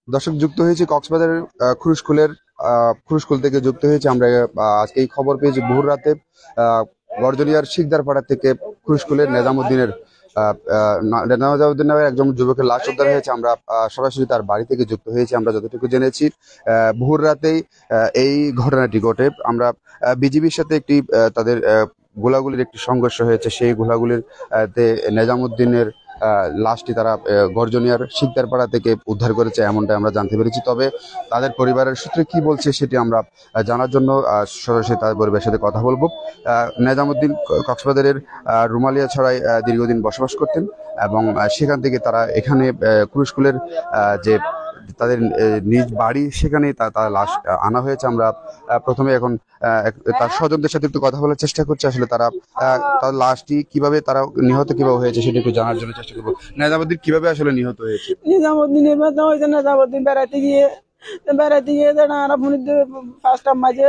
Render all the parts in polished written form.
দর্শক যুক্ত হয়েছে কক্সবাজারের খুরুশকুল থেকে যুক্ত হয়েছে আমরা। আজকে এই খবর পেয়েছি ভোর রাতে গর্জনিয়ার শিকদারপাড়া থেকে খুরুশকুলের নেজামুদ্দিনের নামের একজন যুবকের লাশ উদ্ধার হয়েছে। আমরা সরাসরি তার বাড়ি থেকে যুক্ত হয়েছি। আমরা যতটুকু জেনেছি ভোর রাতেই এই ঘটনাটি ঘটে। আমরা বিজিবির সাথে তাদের গোলাগুলির একটি সংঘর্ষ হয়েছে। সেই গোলাগুলির নেজামুদ্দিনের লাশটি তারা গর্জনিয়ার শিকদারপাড়া থেকে উদ্ধার করেছে, এমনটা আমরা জানতে পেরেছি। তবে তাদের পরিবারের সূত্রে কি বলছে সেটি আমরা জানার জন্য সরাসরি তাদের পরিবারের সাথে কথা বলবো। নেজামুদ্দিন কক্সবাজারের রুমালিয়া ছড়ায় দীর্ঘদিন বসবাস করতেন এবং সেখান থেকে তারা এখানে খুরুশকুলের যে তাদের নিজ বাড়ি সেখানেই তার লাশ আনা হয়েছে। আমরা প্রথমে এখন তার স্বজনদের সাথে একটু কথা বলার চেষ্টা করছি। আসলে তার লাশটি কিভাবে নিহত কিভাবে হয়েছে সেটা একটু জানার জন্য চেষ্টা করবো। নেজামুদ্দিন কিভাবে আসলে নিহত হয়েছে? নিজামুদ্দিনের মতো হয়েছে। নেজামুদ্দিন বেড়াইতে গিয়ে ফার্স্ট মাঝে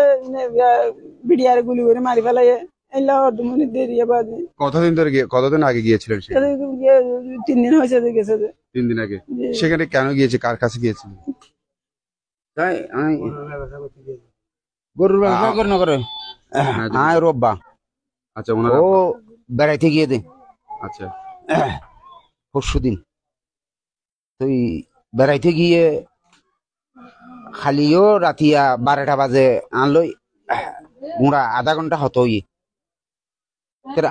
বিডিআর গুলি করে মারি ফেলাই। কতদিন আগে গিয়েছিলেন? 3 দিন হয়েছে গেছে। 3 দিন আগে। সেখানে কেন গিয়েছে, কার কাছে গিয়েছিল? তাই গরুর ব্যবসা করে না করে রোববা। আচ্ছা, ওনারা ও বেড়াইতে গিয়ে দে। আচ্ছা, পরশুদিন তুই বেড়াইতে গিয়ে খালিও রাতিয়া 12টা বাজে আনলই মোরা আধা ঘন্টা হতো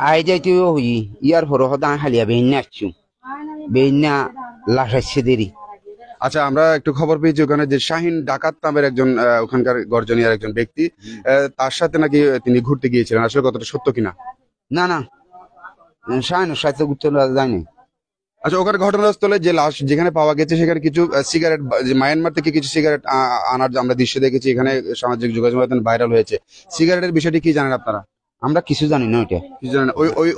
আই যাইতেও হই ইয়ার পর হদা খালিয়া বেইনা আসছু বেইনা লাশ আসছে দেরি। আচ্ছা, আমরা একটু খবর পেয়েছি ওখানে যে শাহিন ডাকাত নামের একজন ওখানকার গর্জনিয়ার একজন ব্যক্তি, তার সাথে নাকি তিনি ঘুরতে গিয়েছিলেন। আসলে কতটা সত্য কিনা? না না, শাহিনের সাথে ঘুরতে যায়নি। আচ্ছা, ওখানে ঘটনাস্থলে যে লাশ যেখানে পাওয়া গেছে সেখানে কিছু সিগারেট, মায়ানমার থেকে কিছু সিগারেট আনার আমরা দৃশ্য দেখেছি। এখানে সামাজিক যোগাযোগ মাধ্যমে ভাইরাল হয়েছে। সিগারেটের বিষয়টি কি জানেন আপনারা? আমরা কিছু জানি না। ওইটা কিছু জানেন?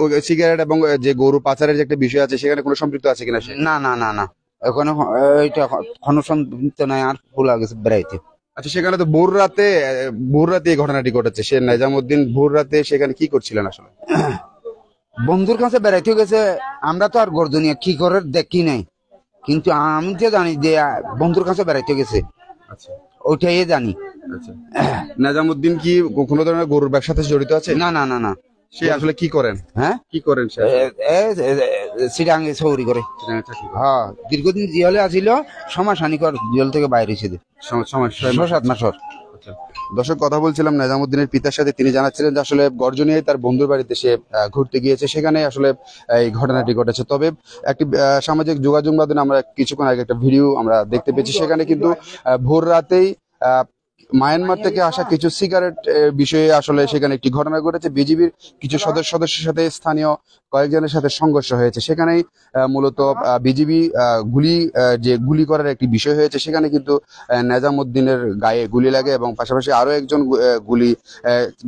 ওই সিগারেট এবং যে গরু পাচারের যে একটা বিষয় আছে সেখানে কোনো সম্পৃক্ত আছে কিনা? না না না না, ওখানে কোনো সম্পৃক্ত নাই। আর ফুলা গেছে বেড়াইতে। আচ্ছা, সেখানে তো ভোর রাতে এই ঘটনাটি ঘটেছে। সে নেজামুদ্দিন ভোর রাতে সেখানে কি করছিলেন আসলে? বন্ধুর কাছে বেড়াইতে গেছে। আমরা তো আর গর্জনিয়া কি করে দেখি নাই, কিন্তু আমি তো জানি যে বন্ধুর কাছে বেড়াইতে গেছে। আচ্ছা, ওইটাই জানি। আচ্ছা, নেজামুদ্দিন কি কোনো ধরনের গরুর ব্যবসার সাথে জড়িত আছে? না না না না। সে আসলে কি করেন? হ্যাঁ, কি করেন? সিটাঙ্গে সৌরি করে। হ্যাঁ, দীর্ঘদিন জিয়ালে আসিল, সমাসানিকর জিয়াল থেকে বাইরে এসে 6-7 মাসর। দর্শক, কথা বলছিলাম নেজামুদ্দিনের পিতার সাথে। তিনি জানাচ্ছিলেন যে আসলে গর্জনিয়ায় তার বন্ধুর বাড়িতে সে ঘুরতে গিয়েছে, সেখানে আসলে এই ঘটনাটি ঘটেছে। তবে একটি সামাজিক যোগাযোগ মাধ্যমে আমরা কিছুক্ষণ আগে একটা ভিডিও আমরা দেখতে পেয়েছি। সেখানে কিন্তু ভোর রাতেই মায়ানমার থেকে আসা কিছু সিগারেট বিষয়ে আসলে সেখানে একটি ঘটনা ঘটেছে। বিজিবির কিছু সদস্যের সাথে স্থানীয় কয়েকজনের সাথে সংঘর্ষ হয়েছে। সেখানেই মূলত বিজিবি গুলি করার একটি বিষয় হয়েছে। সেখানে কিন্তু নেজামুদ্দিনের গায়ে গুলি লাগে এবং পাশাপাশি আরো একজন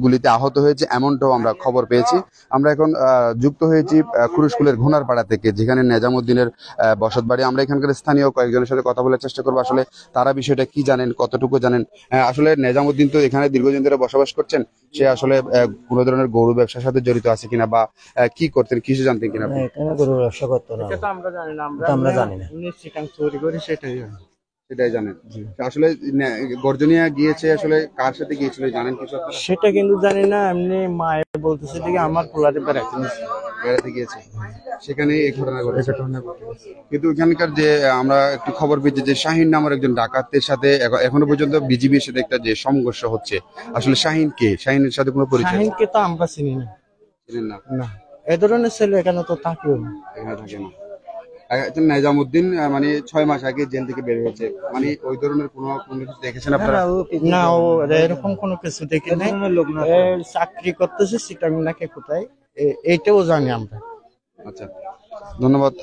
গুলিতে আহত হয়েছে, এমনটাও আমরা খবর পেয়েছি। আমরা এখন যুক্ত হয়েছি খুরুশকুলের ঘোনারপাড়া থেকে, যেখানে নেজামুদ্দিনের বসত বাড়ি। আমরা এখানকার স্থানীয় কয়েকজনের সাথে কথা বলার চেষ্টা করবো। আসলে তারা বিষয়টা কি জানেন, কতটুকু জানেন। আসলে নেজামুদ্দিন তো এখানে দীর্ঘদিন ধরে বসবাস করছেন। সে আসলে কোনো ধরনের গরু ব্যবসার সাথে জড়িত আছে কিনা বা কি করতেন, কিছু জানতেন কিনা? এখানে গরু ব্যবসা করতো না, এটা আমরা জানি না। আমরা জানি না, চিটাং চুরি করে সেটাই জানেন। আসলে গর্জনিয়া গিয়েছে, আসলে কার সাথে গিয়েছিল জানেন কিছু? সেটা কিন্তু জানি না। এমনি মায়ে বলতেছে যে আমার পোলারে বেড়াতে গিয়েছে, সেখানে এই ঘটনা ঘটেছে। কিন্তু এখানকার যে আমরা একটু খবর পেয়েছি যে শাহিন নামের একজন ডাকাতের সাথে এখনো পর্যন্ত বিজিবির সাথে একটা যে সংঘর্ষ হচ্ছে, আসলে শাহিন কে? শাহিনের সাথে কোনো পরিচয়? শাহিনকে তো আমরা চিনি না। চিনেন না? না, এই ধরনের ছেলে এখানে তো থাকেও না। এখানে থাকে না। নেজামুদ্দিন মানে 6 মাস আগে জেল থেকে বের হয়েছে, মানে ওই ধরনের কোনো কিছু দেখেছেন আপনারা? না, ও এরকম কোনো কিছু দেখি নাই। চাকরি করতেছে চিটাং নাকি কোথায়, এইটাও জানি আমরা। আচ্ছা, ধন্যবাদ।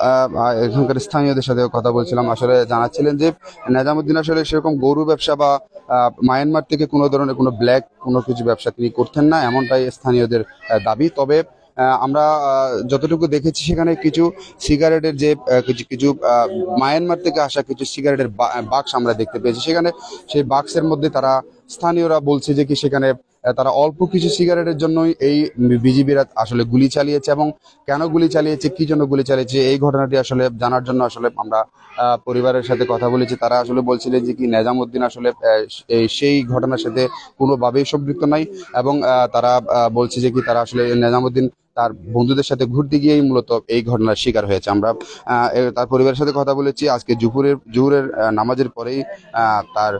এখানকার স্থানীয়দের সাথে কথা বলছিলাম। আসলে জানাচ্ছিলেন যে নেজামুদ্দিন আসলে সেরকম গরু ব্যবসা বা মায়ানমার থেকে কোনো ধরনের কোনো ব্ল্যাক কোনো কিছু ব্যবসা তিনি করতেন না, এমনটাই স্থানীয়দের দাবি। তবে আমরা যতটুকু দেখেছি সেখানে কিছু সিগারেটের যে কিছু মায়ানমার থেকে আসা কিছু সিগারেটের বাক্স আমরা দেখতে পেয়েছি। সেখানে সেই বাক্সের মধ্যে তারা স্থানীয়রা বলছে যে কি সেখানে তারা অল্প কিছু সিগারেটের জন্যই এই বিজিবিরা আসলে গুলি চালিয়েছে, এবং কেন গুলি চালিয়েছে, কি জন্য গুলি চালিয়েছে, এই ঘটনাটি আসলে জানার জন্য আসলে আমরা পরিবারের সাথে কথা বলেছি। তারা আসলে বলছিলেন যে কি নেজামউদ্দিন আসলে সেই ঘটনার সাথে কোনোভাবেই সম্পৃক্ত নাই, এবং তারা বলছে যে কি তারা আসলে নেজামউদ্দিন তার বন্ধুদের সাথে ঘুরতে গিয়েই মূলত এই ঘটনার শিকার হয়েছে। আমরা তার পরিবারের সাথে কথা বলেছি। আজকে জুহুরের নামাজের পরেই তার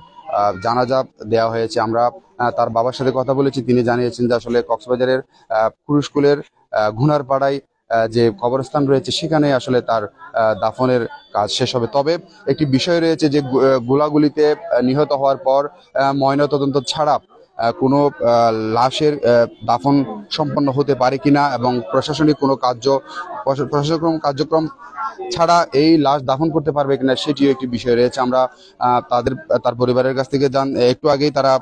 জানাজা দেওয়া হয়েছে। আমরা তার বাবার সাথে কথা বলেছি। তিনি জানিয়েছেন যে আসলে কক্সবাজারের কুরুশকুলের ঘুনারপাড়ায় যে কবরস্থান রয়েছে সেখানে আসলে তার দাফনের কাজ শেষ হবে। তবে একটি বিষয় রয়েছে যে গোলাগুলিতে নিহত হওয়ার পর ময়নাতদন্ত ছাড়া কোনো লাশের দাফন সম্পন্ন হতে পারে কিনা, এবং প্রশাসনিক কোনো কার্যক্রম ছাড়া এই লাশ দাফন করতে পারবে কিনা সেটিও একটি বিষয় রয়েছে। আমরা তার পরিবারের কাছ থেকে একটু আগেই তারা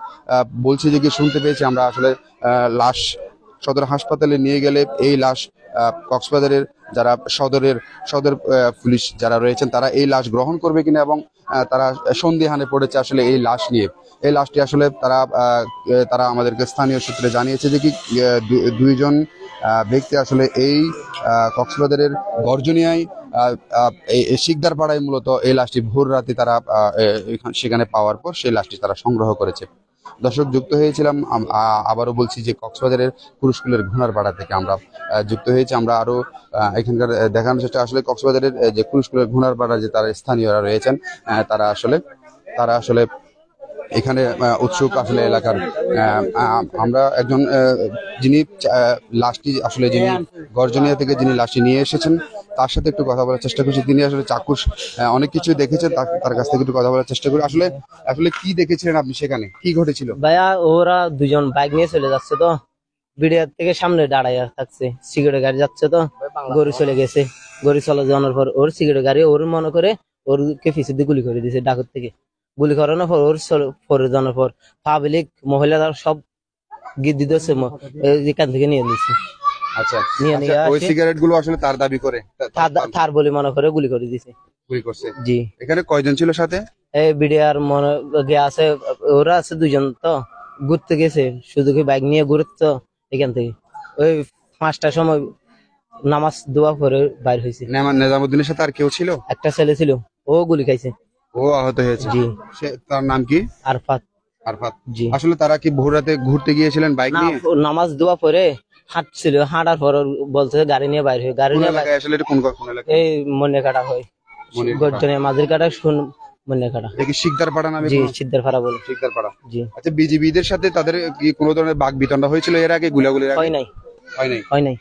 বলছে যে কি শুনতে পেয়েছি আমরা আসলে লাশ সদর হাসপাতালে নিয়ে গেলে এই লাশ কক্সবাজারের যারা সদর পুলিশ যারা রয়েছেন তারা এই লাশ গ্রহণ করবে কিনা, এবং তারা সন্দিহানে পড়েছে আসলে এই লাশ নিয়ে। এই লাশটি আসলে তারা আমাদেরকে স্থানীয় সূত্রে জানিয়েছে যে কি দুইজন ব্যক্তি আসলে এই কক্সবাজারের গর্জনিয়ায় শিকদার পাড়ায় মূলত এই লাশটি ভোর রাতে তারা সেখানে পাওয়ার পর সেই লাশটি তারা সংগ্রহ করেছে। দর্শক, যুক্ত হয়েছিলাম আবারও বলছি যে কক্সবাজারের কুরুশকুলের ঘুনারপাড়া থেকে আমরা যুক্ত হয়েছি। আমরা আরো এখানকার দেখানোর চেষ্টা, আসলে কক্সবাজারের যে কুরুশকুলের ঘুনারপাড়া যে তারা স্থানীয়রা রয়েছেন তারা আসলে এখানে উৎসুক আসলে এলাকার। আমরা একজন যিনি লাশটি আসলে যিনি গর্জনিয়া থেকে যিনি লাশটি নিয়ে এসেছেন তার সাথে একটু কথা বলার চেষ্টা করছি। তিনি আসলে চাক্ষুষ অনেক কিছু দেখেছেন, তার কাছ থেকে একটু কথা বলার চেষ্টা করি। আসলে কি দেখেছিলেন আপনি, সেখানে কি ঘটেছিল? ভাইয়া ওরা দুজন বাইক নিয়ে চলে যাচ্ছে, তো বিডিআর থেকে সামনে দাঁড়াইয়া থাকছে, সিগারেট গাড়ি যাচ্ছে, তো গরু চলে গেছে। গরু চলে যাওয়ার পর ওর সিগারেট গাড়ি ওর মনে করে ওরকে পিছু দিয়ে গুলি করে দিয়েছে ডাকুর থেকে। গুলি করানোর পর ওর পরে যাওয়ার পর পাবলিক মহিলারা সব গিয়ে দিতেছে এখান থেকে নিয়ে নিচ্ছে। আচ্ছা, নিয়ে ওই সিগারেট গুলো আসলে তার দাবি করে তার বলে মনে করে গুলি করে দিছে। গুলি করছে? জি। এখানে কয়জন ছিল সাথে? এই বিডিআর মনে আছে, ওরা আছে দুজন, তো ঘুরতে গেছে শুধু কি বাইক নিয়ে ঘুরতো এখান থেকে। ওই 5টার সময় নামাজ দোয়া করে বাইর হয়েছে। নেজামউদ্দিনের সাথে আর কেউ ছিল? একটা ছেলে ছিল, ও গুলি খাইছে। ও আহত হয়েছে? জি। তার নাম কি? আরফাত। জি। আসলে তারা কি ভোর রাতে ঘুরতে গিয়েছিলেন বাইক নিয়ে? নামাজ দোয়া পরে হাঁটছিল, হাঁটার পর বলছে গাড়ি নিয়ে বাইর হয়ে। গাড়ি নিয়ে আসলে এটা কোন এলাকা? এই মনে কাটা হয়, গর্জনে মাঝের কাটা শুন মনে কাটা। দেখি শিকদার পাড়া নামে? জি, সিদ্ধার পাড়া বলে। শিকদার পাড়া। জি। আচ্ছা, বিজিবিদের সাথে তাদের কি কোনো ধরনের বাক বিতণ্ডা হয়েছিল এর আগে? গুলাগুলির আগে? হয় নাই।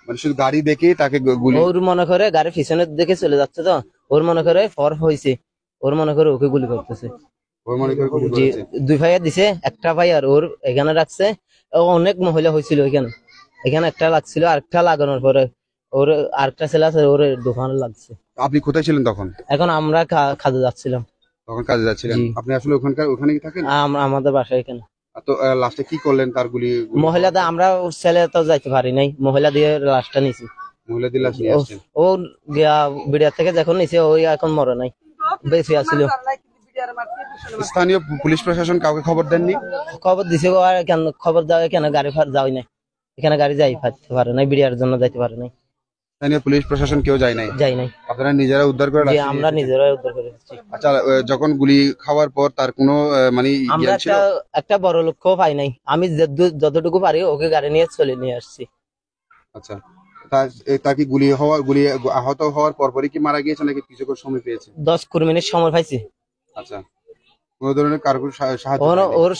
মানে শুধু গাড়ি দেখে তাকে গুলি? ওর মনে করে গাড়ি পিছনের দিকে চলে যাচ্ছে, তো ওর মনে করে ফর হয়েছে, ওর মনে করে ওকে গুলি করতেছে। ওর মনে করে গুলি জি। করেছে? 2 ভাইয়া দিছে, একটা ভাই আর ওর এখানে রাখছে। অনেক মহিলা হয়েছিল এখানে একটা লাগছিল, আরেকটা লাগানোর পরে ওর আরেকটা ছেলে আছে, ওর দোকানে লাগছে। আপনি কোথায় ছিলেন তখন? এখন আমরা কাজে যাচ্ছিলাম। তখন কাজে যাচ্ছিলেন? জি। আপনি আসলে ওখানে কি থাকেন? আমাদের বাসায় এখানে। তো লাস্টে কি করলেন? তার গুলি মহিলাদের আমরা ছেলে তো যাইতে পারি নাই, মহিলা দিয়ে লাশটা নিছি। মহিলাদের লাশ নিয়ে আসছেন? ও বিড়িয়ার থেকে যখন নিছে ওই এখন মরে নাই, বেঁচে আছিল। স্থানীয় পুলিশ প্রশাসন কাউকে খবর দেননি? খবর দিছে, আর কেন খবর দেওয়া, কেন গাড়ি যাওয়াই নাই, এখানে গাড়ি যাই পারে নাই, বিড়িয়ার জন্য যাইতে পারে নাই। স্থানীয় পুলিশ প্রশাসন কেউ যায় নাই? আপনারা নিজেরা উদ্ধার করে? আমরা নিজেরাই উদ্ধার করেছি। আচ্ছা, যখন গুলি খাওয়ার পর তার কোনো মানে আমরা একটা বড় লক্ষ্য পাই নাই। আমি যতটুকু পারি ওকে গাড়ি নিয়ে চলে নিয়ে আসছি। আচ্ছা, তার কি গুলি আহত হওয়ার পরপরই কি মারা গিয়েছে নাকি কিছুক্ষণ সময় পেয়েছে? 10-20 মিনিট সময় পাইছি। আচ্ছা, কোন ধরনের কারোর সাহায্য? ওর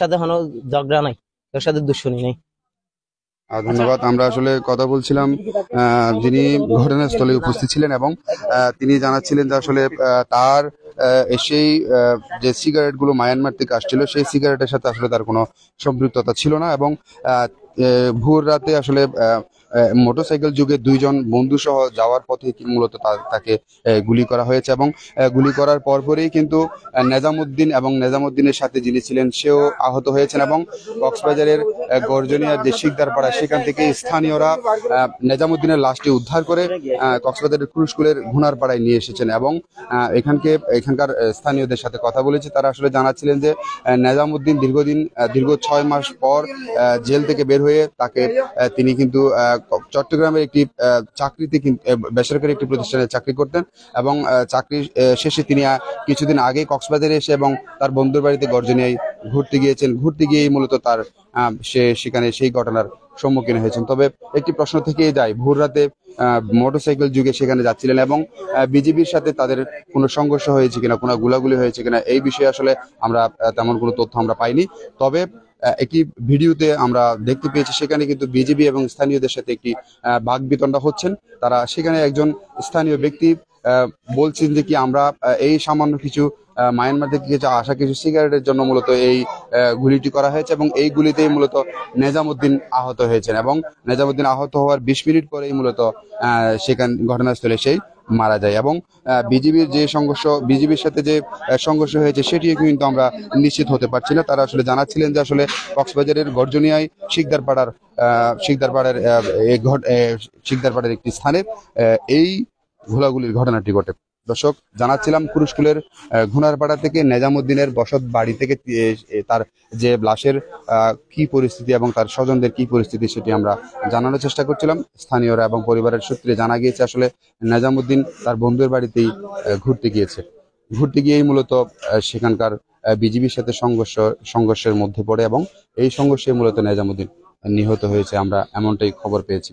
সাথে কোনো ঝগড়া নাই, ওর সাথে দুশ্মনী নাই। ধন্যবাদ। আমরা আসলে কথা বলছিলাম যিনি ঘটনাস্থলে উপস্থিত ছিলেন, এবং তিনি জানাচ্ছিলেন যে আসলে তার সেই যে সিগারেট গুলো মায়ানমার থেকে আসছিল সেই সিগারেটের সাথে আসলে তার কোনো সম্পৃক্ততা ছিল না, এবং ভোর রাতে আসলে মোটরসাইকেল যুগে দুইজন বন্ধু সহ যাওয়ার পথে মূলত তাকে গুলি করা হয়েছে এবং গুলি করার পরপরই কিন্তু নেজামুদ্দিন এবং নেজামুদ্দিনের সাথে যিনি ছিলেন সেও আহত হয়েছেন এবং কক্সবাজারের গর্জনিয়ার যে শিকদারপাড়া সেখান থেকে স্থানীয়রা নেজামুদ্দিনের লাশটি উদ্ধার করে কক্সবাজারের ক্রুশকুলের ঘুনারপাড়ায় নিয়ে এসেছেন এবং এখানকার স্থানীয়দের সাথে কথা বলেছি। তারা আসলে জানাচ্ছিলেন যে নেজামুদ্দিন দীর্ঘ 6 মাস পর জেল থেকে বের হয়ে তিনি কিন্তু চট্টগ্রামের একটি চাকরিতে বেসরকারি একটি প্রতিষ্ঠানে চাকরি করতেন এবং চাকরি শেষে তিনি কিছুদিন আগে কক্সবাজারে এসে এবং তার বন্ধুর বাড়িতে গর্জনিয়ায় ঘুরতে গিয়েই মূলত সেখানে সেই ঘটনার সম্মুখীন হয়েছেন। তবে একটি প্রশ্ন থেকেই যায়, ভোর রাতে মোটরসাইকেল যুগে সেখানে যাচ্ছিলেন এবং বিজিবির সাথে তাদের কোনো সংঘর্ষ হয়েছে কিনা, কোনো গোলাগুলি হয়েছে কিনা, এই বিষয়ে আসলে আমরা তেমন কোনো তথ্য আমরা পাইনি। তবে একটি ভিডিওতে আমরা দেখতে পেয়েছি সেখানে কিন্তু বিজিবি এবং স্থানীয়দের সাথে একটি বাকবিতণ্ডা হচ্ছেন। তারা সেখানে একজন স্থানীয় ব্যক্তি বলছেন যে কি আমরা এই সামান্য কিছু মায়ানমার থেকে কিছু সিগারেটের জন্য মূলত এই গুলিটি করা হয়েছে এবং এই গুলিতেই মূলত নেজামুদ্দিন আহত হয়েছেন এবং নেজামুদ্দিন আহত হওয়ার 20 মিনিট পরেই মূলত ঘটনাস্থলে সেই মারা যায় এবং বিজিবির সাথে যে সংঘর্ষ হয়েছে সেটিও কিন্তু আমরা নিশ্চিত হতে পারছি না। তারা আসলে জানাচ্ছিলেন যে আসলে কক্সবাজারের গর্জনিয়ায় শিকদারপাড়ার একটি স্থানে এই ঘোলাগুলির ঘটনাটি ঘটে। দর্শক, জানাচ্ছিলাম ক্রুশকুলের ঘুনারপাড়া থেকে নেজামুদ্দিনের বসত বাড়ি থেকে তার যে লাশের কি পরিস্থিতি এবং তার স্বজনদের কি পরিস্থিতি সেটি আমরা জানানোর চেষ্টা করছিলাম। স্থানীয়রা এবং পরিবারের সূত্রে জানা গিয়েছে আসলে নেজামুদ্দিন তার বন্ধুর বাড়িতেই ঘুরতে গিয়েই মূলত সেখানকার বিজিবির সাথে সংঘর্ষের মধ্যে পড়ে এবং এই সংঘর্ষে মূলত নেজামুদ্দিন নিহত হয়েছে, আমরা এমনটাই খবর পেয়েছি।